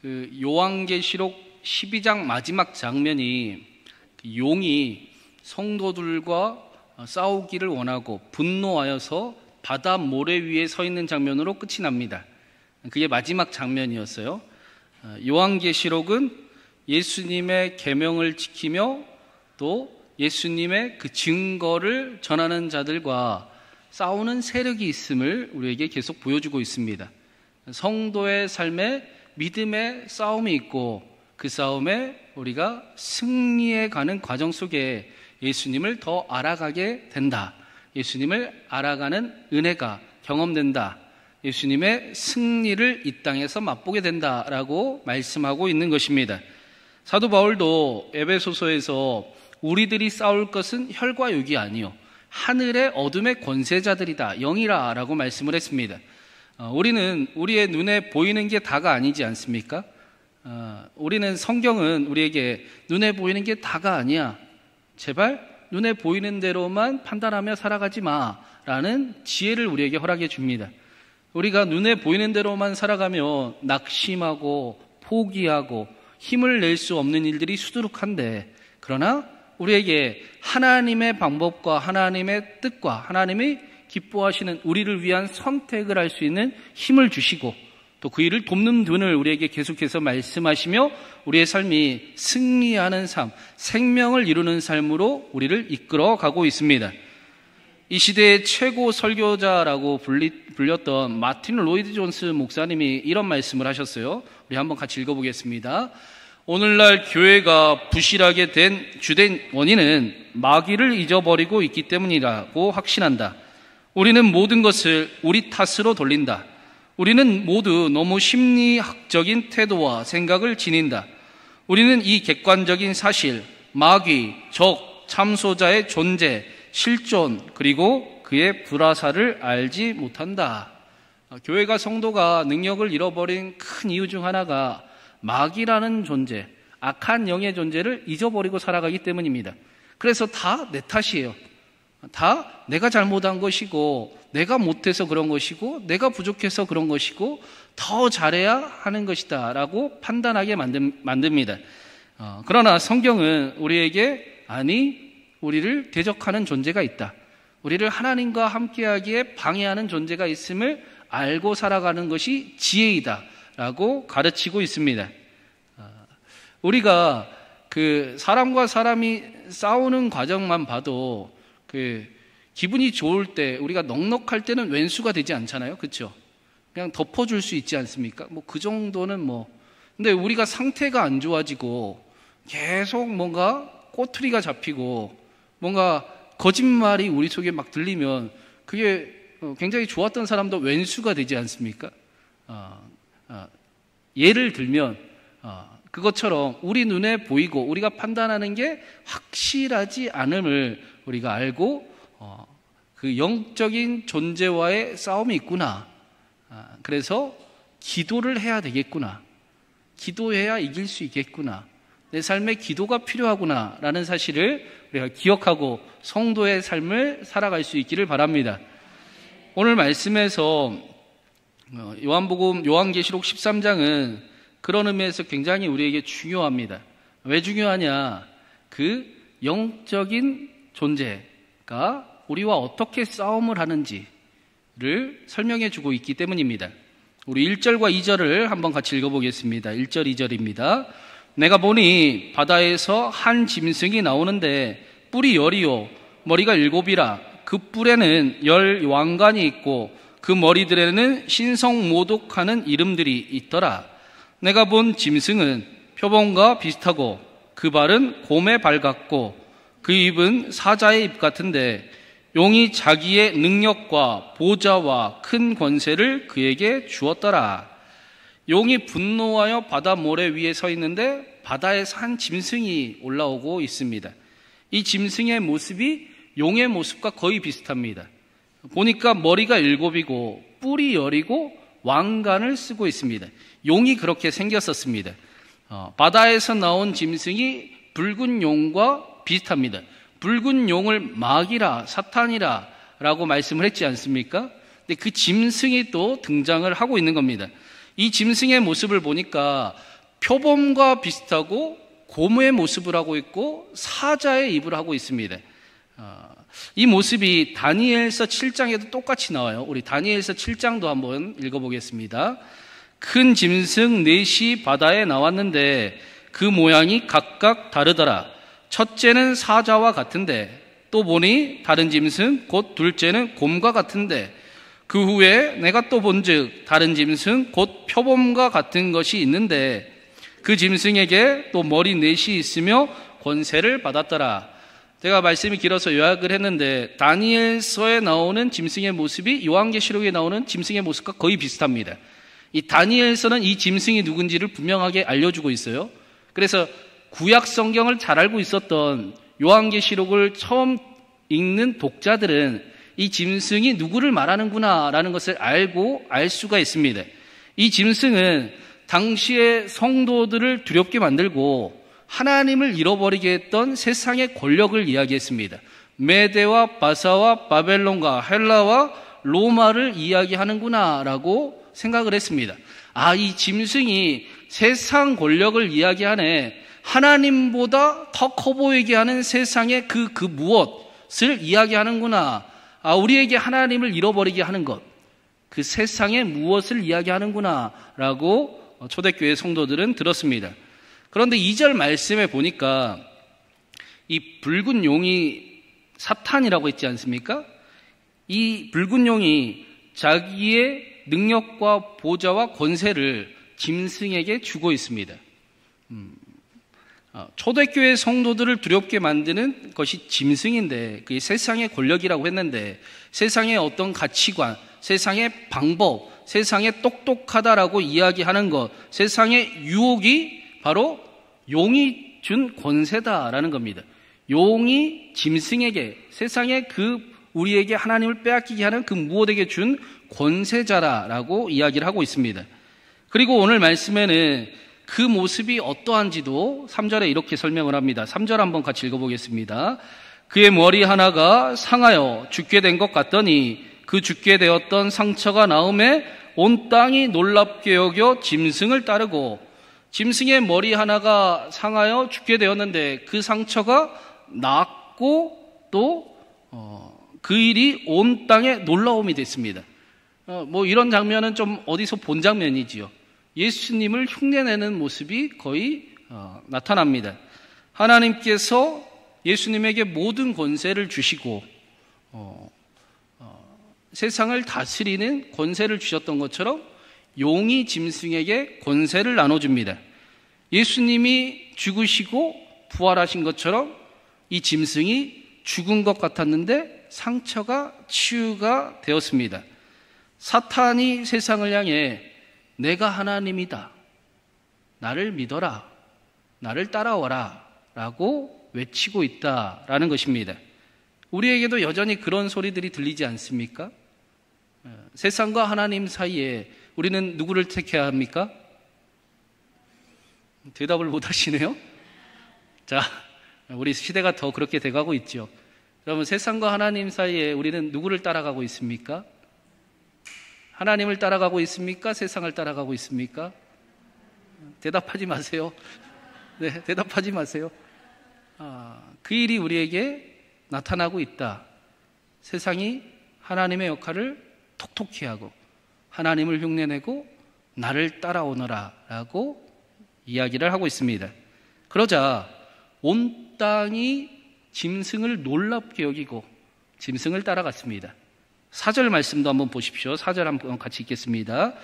그 요한계시록 12장 마지막 장면이 용이 성도들과 싸우기를 원하고 분노하여서 바다 모래 위에 서 있는 장면으로 끝이 납니다. 그게 마지막 장면이었어요. 요한계시록은 예수님의 계명을 지키며 또 예수님의 그 증거를 전하는 자들과 싸우는 세력이 있음을 우리에게 계속 보여주고 있습니다. 성도의 삶에 믿음의 싸움이 있고 그 싸움에 우리가 승리해 가는 과정 속에 예수님을 더 알아가게 된다. 예수님을 알아가는 은혜가 경험된다. 예수님의 승리를 이 땅에서 맛보게 된다라고 말씀하고 있는 것입니다. 사도 바울도 에베소서에서 우리들이 싸울 것은 혈과 육이 아니요 하늘의 어둠의 권세자들이다 영이라 라고 말씀을 했습니다. 우리는 우리의 눈에 보이는 게 다가 아니지 않습니까? 우리는 성경은 우리에게 눈에 보이는 게 다가 아니야. 제발 눈에 보이는 대로만 판단하며 살아가지 마라는 지혜를 우리에게 허락해 줍니다. 우리가 눈에 보이는 대로만 살아가면 낙심하고 포기하고 힘을 낼 수 없는 일들이 수두룩한데, 그러나 우리에게 하나님의 방법과 하나님의 뜻과 하나님이 기뻐하시는 우리를 위한 선택을 할 수 있는 힘을 주시고 또 그 일을 돕는 분을 우리에게 계속해서 말씀하시며 우리의 삶이 승리하는 삶, 생명을 이루는 삶으로 우리를 이끌어 가고 있습니다. 이 시대의 최고 설교자라고 불렸던 마틴 로이드 존스 목사님이 이런 말씀을 하셨어요. 우리 한번 같이 읽어보겠습니다. 오늘날 교회가 부실하게 된 주된 원인은 마귀를 잊어버리고 있기 때문이라고 확신한다. 우리는 모든 것을 우리 탓으로 돌린다. 우리는 모두 너무 심리학적인 태도와 생각을 지닌다. 우리는 이 객관적인 사실, 마귀, 적, 참소자의 존재, 실존, 그리고 그의 불화사를 알지 못한다. 교회가 성도가 능력을 잃어버린 큰 이유 중 하나가 마귀라는 존재, 악한 영의 존재를 잊어버리고 살아가기 때문입니다. 그래서 다 내 탓이에요. 다 내가 잘못한 것이고 내가 못해서 그런 것이고 내가 부족해서 그런 것이고 더 잘해야 하는 것이다 라고 판단하게 만듭니다. 그러나 성경은 우리에게 우리를 대적하는 존재가 있다. 우리를 하나님과 함께하기에 방해하는 존재가 있음을 알고 살아가는 것이 지혜이다 라고 가르치고 있습니다. 우리가 그 사람과 사람이 싸우는 과정만 봐도 기분이 좋을 때, 우리가 넉넉할 때는 왼수가 되지 않잖아요. 그렇죠? 그냥 덮어줄 수 있지 않습니까? 그 정도는 근데 우리가 상태가 안 좋아지고 계속 뭔가 꼬투리가 잡히고 뭔가 거짓말이 우리 속에 막 들리면 그게 굉장히 좋았던 사람도 왼수가 되지 않습니까? 예를 들면 그것처럼 우리 눈에 보이고 우리가 판단하는 게 확실하지 않음을 우리가 알고 그 영적인 존재와의 싸움이 있구나. 그래서 기도를 해야 되겠구나. 기도해야 이길 수 있겠구나. 내 삶에 기도가 필요하구나 라는 사실을 우리가 기억하고 성도의 삶을 살아갈 수 있기를 바랍니다. 오늘 말씀에서 요한계시록 13장은 그런 의미에서 굉장히 우리에게 중요합니다. 왜 중요하냐? 그 영적인 존재가 우리와 어떻게 싸움을 하는지를 설명해 주고 있기 때문입니다. 우리 1절과 2절을 한번 같이 읽어보겠습니다. 1절, 2절입니다. 내가 보니 바다에서 한 짐승이 나오는데 뿔이 10이요 머리가 7이라. 그 뿔에는 10 왕관이 있고 그 머리들에는 신성모독하는 이름들이 있더라. 내가 본 짐승은 표범과 비슷하고 그 발은 곰의 발 같고 그 입은 사자의 입 같은데 용이 자기의 능력과 보좌와 큰 권세를 그에게 주었더라. 용이 분노하여 바다 모래 위에 서 있는데 바다에서 한 짐승이 올라오고 있습니다. 이 짐승의 모습이 용의 모습과 거의 비슷합니다. 보니까 머리가 7이고 뿔이 10이고 왕관을 쓰고 있습니다. 용이 그렇게 생겼었습니다. 바다에서 나온 짐승이 붉은 용과 비슷합니다. 붉은 용을 마귀라, 사탄이라 라고 말씀을 했지 않습니까? 근데 그 짐승이 또 등장을 하고 있는 겁니다. 이 짐승의 모습을 보니까 표범과 비슷하고 고무의 모습을 하고 있고 사자의 입을 하고 있습니다. 이 모습이 다니엘서 7장에도 똑같이 나와요. 우리 다니엘서 7장도 한번 읽어보겠습니다. 큰 짐승 넷이 바다에 나왔는데 그 모양이 각각 다르더라. 첫째는 사자와 같은데 또 보니 다른 짐승 곧 둘째는 곰과 같은데 그 후에 내가 또 본즉 다른 짐승 곧 표범과 같은 것이 있는데 그 짐승에게 또 머리 넷이 있으며 권세를 받았더라. 제가 말씀이 길어서 요약을 했는데 다니엘서에 나오는 짐승의 모습이 요한계시록에 나오는 짐승의 모습과 거의 비슷합니다. 이 다니엘서는 이 짐승이 누군지를 분명하게 알려주고 있어요. 그래서 구약 성경을 잘 알고 있었던 요한계시록을 처음 읽는 독자들은 이 짐승이 누구를 말하는구나라는 것을 알 수가 있습니다. 이 짐승은 당시의 성도들을 두렵게 만들고 하나님을 잃어버리게 했던 세상의 권력을 이야기했습니다. 메대와 바사와 바벨론과 헬라와 로마를 이야기하는구나라고 생각을 했습니다. 이 짐승이 세상 권력을 이야기하네. 하나님보다 더 커 보이게 하는 세상의 그 무엇을 이야기하는구나. 우리에게 하나님을 잃어버리게 하는 것, 그 세상의 무엇을 이야기하는구나 라고 초대교회 성도들은 들었습니다. 그런데 2절 말씀에 보니까 이 붉은 용이 사탄이라고 했지 않습니까? 이 붉은 용이 자기의 능력과 보좌와 권세를 짐승에게 주고 있습니다. 초대교회 성도들을 두렵게 만드는 것이 짐승인데 그게 세상의 권력이라고 했는데 세상의 어떤 가치관, 세상의 방법, 세상에 똑똑하다라고 이야기하는 것, 세상의 유혹이 바로 용이 준 권세다라는 겁니다. 용이 짐승에게, 세상에 우리에게 하나님을 빼앗기게 하는 그 무엇에게 준 권세자라고 이야기를 하고 있습니다. 그리고 오늘 말씀에는 그 모습이 어떠한지도 3절에 이렇게 설명을 합니다. 3절 한번 같이 읽어보겠습니다. 그의 머리 하나가 상하여 죽게 된 것 같더니 그 죽게 되었던 상처가 나음에 온 땅이 놀랍게 여겨 짐승을 따르고, 짐승의 머리 하나가 상하여 죽게 되었는데 그 상처가 낫고 또 그 일이 온 땅에 놀라움이 됐습니다. 이런 장면은 좀 어디서 본 장면이지요. 예수님을 흉내내는 모습이 거의 나타납니다. 하나님께서 예수님에게 모든 권세를 주시고 세상을 다스리는 권세를 주셨던 것처럼 용이 짐승에게 권세를 나눠줍니다. 예수님이 죽으시고 부활하신 것처럼 이 짐승이 죽은 것 같았는데 상처가 치유가 되었습니다. 사탄이 세상을 향해 내가 하나님이다, 나를 믿어라, 나를 따라와라 라고 외치고 있다라는 것입니다. 우리에게도 여전히 그런 소리들이 들리지 않습니까? 세상과 하나님 사이에 우리는 누구를 택해야 합니까? 대답을 못 하시네요. 자, 우리 시대가 더 그렇게 돼가고 있죠. 여러분, 세상과 하나님 사이에 우리는 누구를 따라가고 있습니까? 하나님을 따라가고 있습니까? 세상을 따라가고 있습니까? 대답하지 마세요. 네, 대답하지 마세요. 그 일이 우리에게 나타나고 있다. 세상이 하나님의 역할을 톡톡히 하고 하나님을 흉내내고 나를 따라오너라 라고 이야기를 하고 있습니다. 그러자 온 땅이 짐승을 놀랍게 여기고 짐승을 따라갔습니다. 4절 말씀도 한번 보십시오. 4절 한번 같이 읽겠습니다.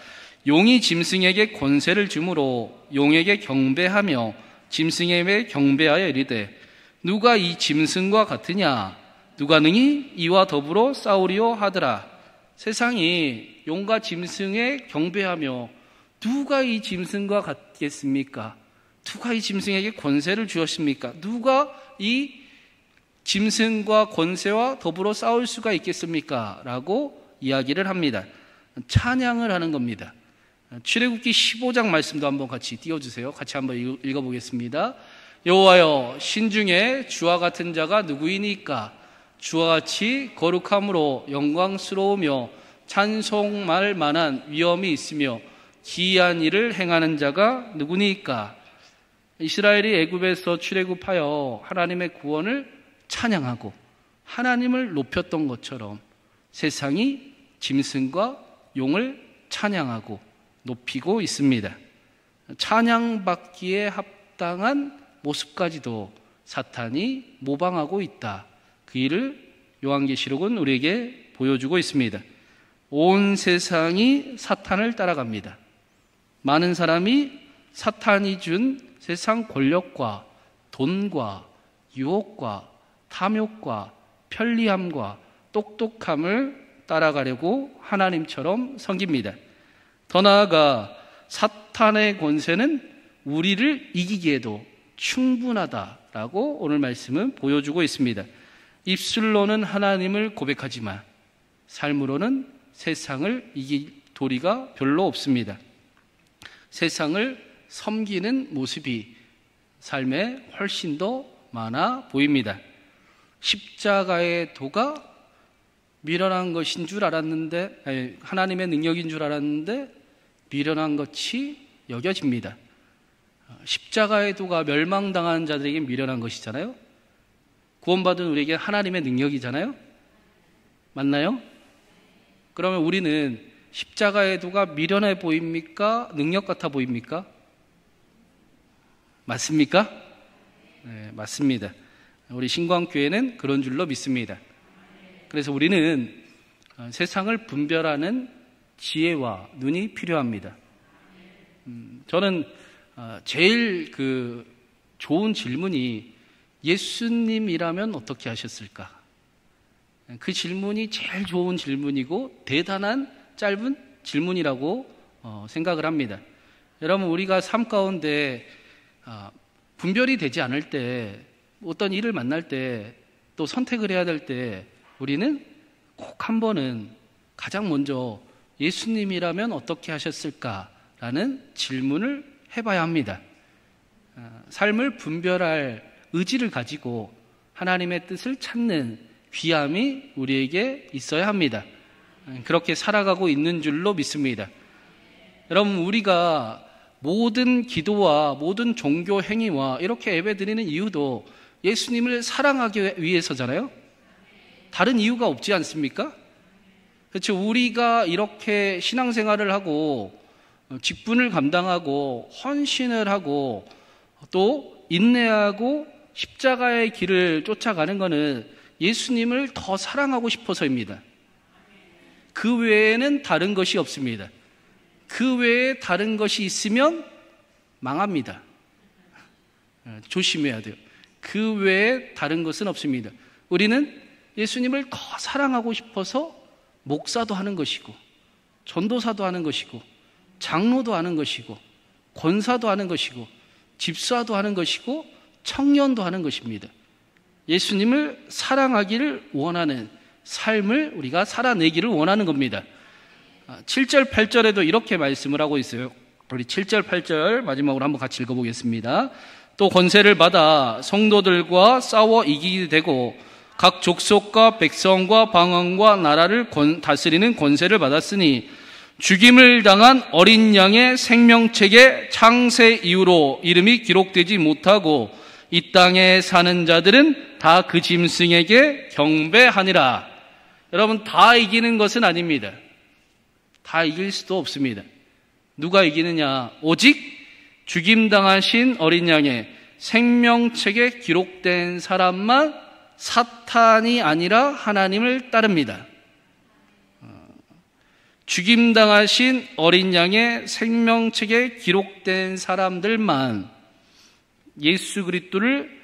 용이 짐승에게 권세를 주므로 용에게 경배하며 짐승에게 경배하여 이르되 누가 이 짐승과 같으냐, 누가 능히 이와 더불어 싸우리요 하더라. 세상이 용과 짐승에 경배하며 누가 이 짐승과 같겠습니까? 누가 이 짐승에게 권세를 주었습니까? 누가 이 짐승과 권세와 더불어 싸울 수가 있겠습니까? 라고 이야기를 합니다. 찬양을 하는 겁니다. 출애굽기 15장 말씀도 한번 같이 띄워주세요. 같이 한번 읽어보겠습니다. 여호와여, 신중에 주와 같은 자가 누구이니까? 주와 같이 거룩함으로 영광스러우며 찬송할 만한 위엄이 있으며 기이한 일을 행하는 자가 누구니까? 이스라엘이 애굽에서 출애굽하여 하나님의 구원을 찬양하고 하나님을 높였던 것처럼 세상이 짐승과 용을 찬양하고 높이고 있습니다. 찬양받기에 합당한 모습까지도 사탄이 모방하고 있다. 그 일을 요한계시록은 우리에게 보여주고 있습니다. 온 세상이 사탄을 따라갑니다. 많은 사람이 사탄이 준 세상 권력과 돈과 유혹과 탐욕과 편리함과 똑똑함을 따라가려고 하나님처럼 섬깁니다. 더 나아가 사탄의 권세는 우리를 이기기에도 충분하다라고 오늘 말씀은 보여주고 있습니다. 입술로는 하나님을 고백하지만 삶으로는 세상을 이길 도리가 별로 없습니다. 세상을 섬기는 모습이 삶에 훨씬 더 많아 보입니다. 십자가의 도가 미련한 것인 줄 알았는데, 하나님의 능력인 줄 알았는데 미련한 것이 여겨집니다. 십자가의 도가 멸망당하는 자들에게 미련한 것이잖아요. 구원받은 우리에게 하나님의 능력이잖아요. 맞나요? 그러면 우리는 십자가의 도가 미련해 보입니까? 능력 같아 보입니까? 맞습니까? 네, 맞습니다. 우리 신광교회는 그런 줄로 믿습니다. 그래서 우리는 세상을 분별하는 지혜와 눈이 필요합니다. 저는 제일 좋은 질문이 예수님이라면 어떻게 하셨을까? 그 질문이 제일 좋은 질문이고 대단한 짧은 질문이라고 생각을 합니다. 여러분, 우리가 삶 가운데 분별이 되지 않을 때, 어떤 일을 만날 때, 또 선택을 해야 될 때 우리는 꼭 한 번은 가장 먼저 예수님이라면 어떻게 하셨을까라는 질문을 해봐야 합니다. 삶을 분별할 의지를 가지고 하나님의 뜻을 찾는 귀함이 우리에게 있어야 합니다. 그렇게 살아가고 있는 줄로 믿습니다. 여러분, 우리가 모든 기도와 모든 종교 행위와 이렇게 예배드리는 이유도 예수님을 사랑하기 위해서잖아요. 다른 이유가 없지 않습니까? 그렇죠. 우리가 이렇게 신앙생활을 하고 직분을 감당하고 헌신을 하고 또 인내하고 십자가의 길을 쫓아가는 것은 예수님을 더 사랑하고 싶어서입니다. 그 외에는 다른 것이 없습니다. 그 외에 다른 것이 있으면 망합니다. 조심해야 돼요. 그 외에 다른 것은 없습니다. 우리는 예수님을 더 사랑하고 싶어서 목사도 하는 것이고, 전도사도 하는 것이고, 장로도 하는 것이고, 권사도 하는 것이고, 집사도 하는 것이고, 청년도 하는 것입니다. 예수님을 사랑하기를 원하는 삶을 우리가 살아내기를 원하는 겁니다. 7절, 8절에도 이렇게 말씀을 하고 있어요. 우리 7절, 8절 마지막으로 한번 같이 읽어보겠습니다. 또 권세를 받아 성도들과 싸워 이기게 되고 각 족속과 백성과 방언과 나라를 다스리는 권세를 받았으니 죽임을 당한 어린 양의 생명책에 창세 이후로 이름이 기록되지 못하고 이 땅에 사는 자들은 다 그 짐승에게 경배하니라. 여러분, 다 이기는 것은 아닙니다. 다 이길 수도 없습니다. 누가 이기느냐? 오직 죽임당하신 어린 양의 생명책에 기록된 사람만 사탄이 아니라 하나님을 따릅니다. 죽임당하신 어린 양의 생명책에 기록된 사람들만 예수 그리스도를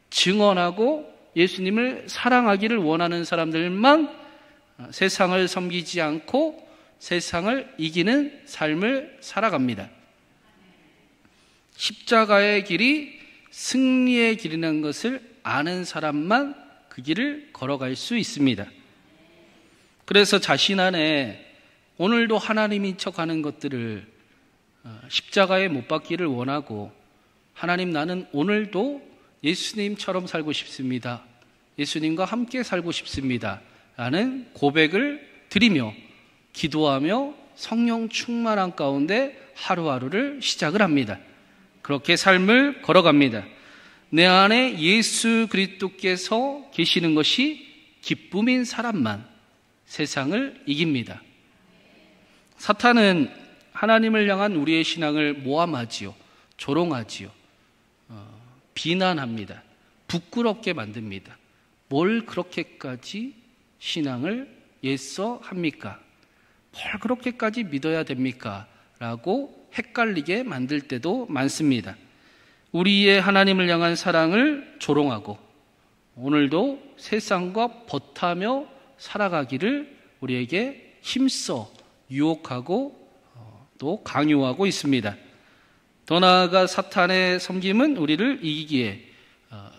증언하고 예수님을 사랑하기를 원하는 사람들만 세상을 섬기지 않고 세상을 이기는 삶을 살아갑니다. 십자가의 길이 승리의 길이라는 것을 아는 사람만 그 길을 걸어갈 수 있습니다. 그래서 자신 안에 오늘도 하나님인 척하는 것들을 십자가에 못 박기를 원하고, 하나님, 나는 오늘도 예수님처럼 살고 싶습니다. 예수님과 함께 살고 싶습니다. 라는 고백을 드리며 기도하며 성령 충만한 가운데 하루하루를 시작을 합니다. 그렇게 삶을 걸어갑니다. 내 안에 예수 그리스도께서 계시는 것이 기쁨인 사람만 세상을 이깁니다. 사탄은 하나님을 향한 우리의 신앙을 모함하지요, 조롱하지요, 비난합니다. 부끄럽게 만듭니다. 뭘 그렇게까지 신앙을 애써 합니까? 뭘 그렇게까지 믿어야 됩니까? 라고 헷갈리게 만들 때도 많습니다. 우리의 하나님을 향한 사랑을 조롱하고 오늘도 세상과 버타며 살아가기를 우리에게 힘써 유혹하고 또 강요하고 있습니다. 더 나아가 사탄의 섬김은 우리를 이기기에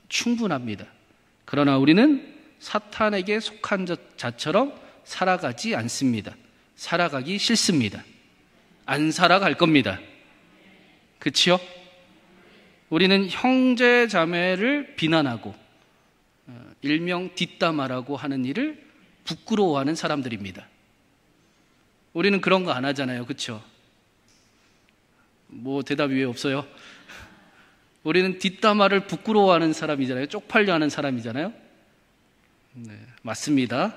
충분합니다. 그러나 우리는 사탄에게 속한 자처럼 살아가지 않습니다. 살아가기 싫습니다. 안 살아갈 겁니다. 그치요? 우리는 형제 자매를 비난하고 일명 뒷담화라고 하는 일을 부끄러워하는 사람들입니다. 우리는 그런 거 안 하잖아요. 그쵸? 뭐 대답이 왜 없어요? 우리는 뒷담화를 부끄러워하는 사람이잖아요. 쪽팔려 하는 사람이잖아요. 네, 맞습니다.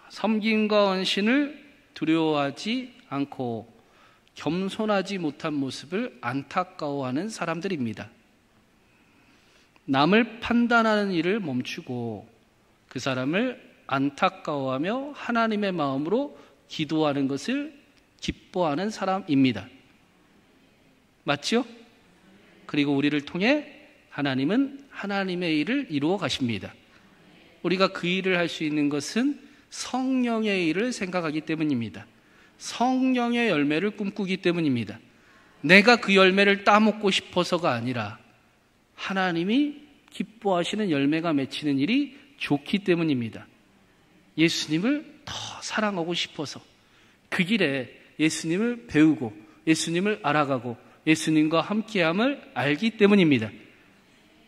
섬김과 헌신을 두려워하지 않고 겸손하지 못한 모습을 안타까워하는 사람들입니다. 남을 판단하는 일을 멈추고 그 사람을 안타까워하며 하나님의 마음으로 기도하는 것을 기뻐하는 사람입니다. 맞죠? 그리고 우리를 통해 하나님은 하나님의 일을 이루어 가십니다. 우리가 그 일을 할 수 있는 것은 성령의 일을 생각하기 때문입니다. 성령의 열매를 꿈꾸기 때문입니다. 내가 그 열매를 따먹고 싶어서가 아니라 하나님이 기뻐하시는 열매가 맺히는 일이 좋기 때문입니다. 예수님을 더 사랑하고 싶어서 그 길에 예수님을 배우고 예수님을 알아가고 예수님과 함께함을 알기 때문입니다.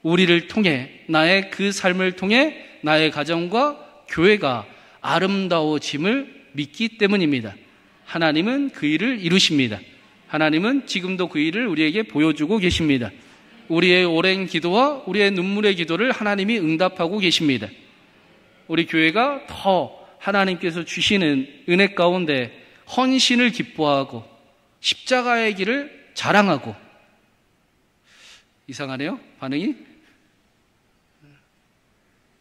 우리를 통해 나의 그 삶을 통해 나의 가정과 교회가 아름다워짐을 믿기 때문입니다. 하나님은 그 일을 이루십니다. 하나님은 지금도 그 일을 우리에게 보여주고 계십니다. 우리의 오랜 기도와 우리의 눈물의 기도를 하나님이 응답하고 계십니다. 우리 교회가 더 하나님께서 주시는 은혜 가운데 헌신을 기뻐하고 십자가의 길을 자랑하고, 이상하네요, 반응이?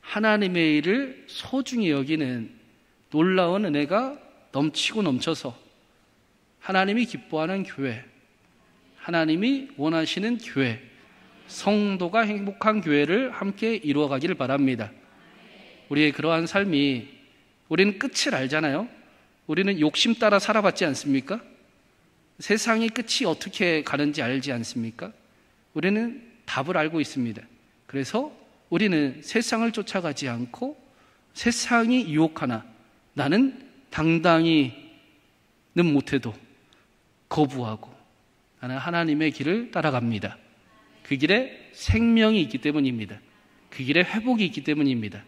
하나님의 일을 소중히 여기는 놀라운 은혜가 넘치고 넘쳐서 하나님이 기뻐하는 교회, 하나님이 원하시는 교회, 성도가 행복한 교회를 함께 이루어가기를 바랍니다. 우리의 그러한 삶이, 우리는 끝을 알잖아요. 우리는 욕심 따라 살아봤지 않습니까? 세상의 끝이 어떻게 가는지 알지 않습니까? 우리는 답을 알고 있습니다. 그래서 우리는 세상을 쫓아가지 않고 세상이 유혹하나 나는 당당히는 못해도 거부하고 나는 하나님의 길을 따라갑니다. 그 길에 생명이 있기 때문입니다. 그 길에 회복이 있기 때문입니다.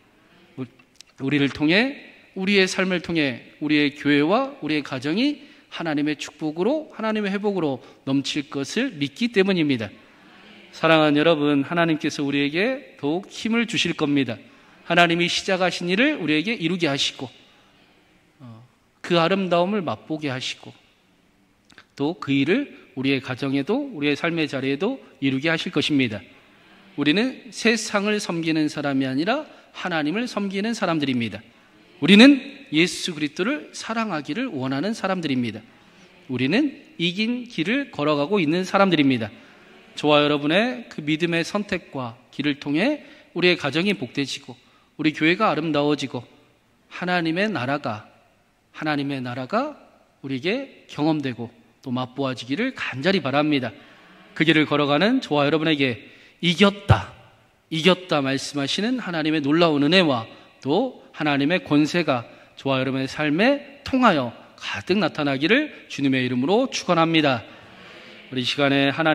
우리를 통해, 우리의 삶을 통해 우리의 교회와 우리의 가정이 하나님의 축복으로, 하나님의 회복으로 넘칠 것을 믿기 때문입니다. 사랑하는 여러분, 하나님께서 우리에게 더욱 힘을 주실 겁니다. 하나님이 시작하신 일을 우리에게 이루게 하시고 그 아름다움을 맛보게 하시고 또 그 일을 우리의 가정에도 우리의 삶의 자리에도 이루게 하실 것입니다. 우리는 세상을 섬기는 사람이 아니라 하나님을 섬기는 사람들입니다. 우리는 예수 그리스도를 사랑하기를 원하는 사람들입니다. 우리는 이긴 길을 걸어가고 있는 사람들입니다. 저와 여러분의 그 믿음의 선택과 길을 통해 우리의 가정이 복되지고 우리 교회가 아름다워지고 하나님의 나라가 우리에게 경험되고 또 맛보아지기를 간절히 바랍니다. 그 길을 걸어가는 저와 여러분에게 이겼다 말씀하시는 하나님의 놀라운 은혜와 또 하나님의 권세가 저와 여러분의 삶에 통하여 가득 나타나기를 주님의 이름으로 축원합니다. 우리 시간에 하나님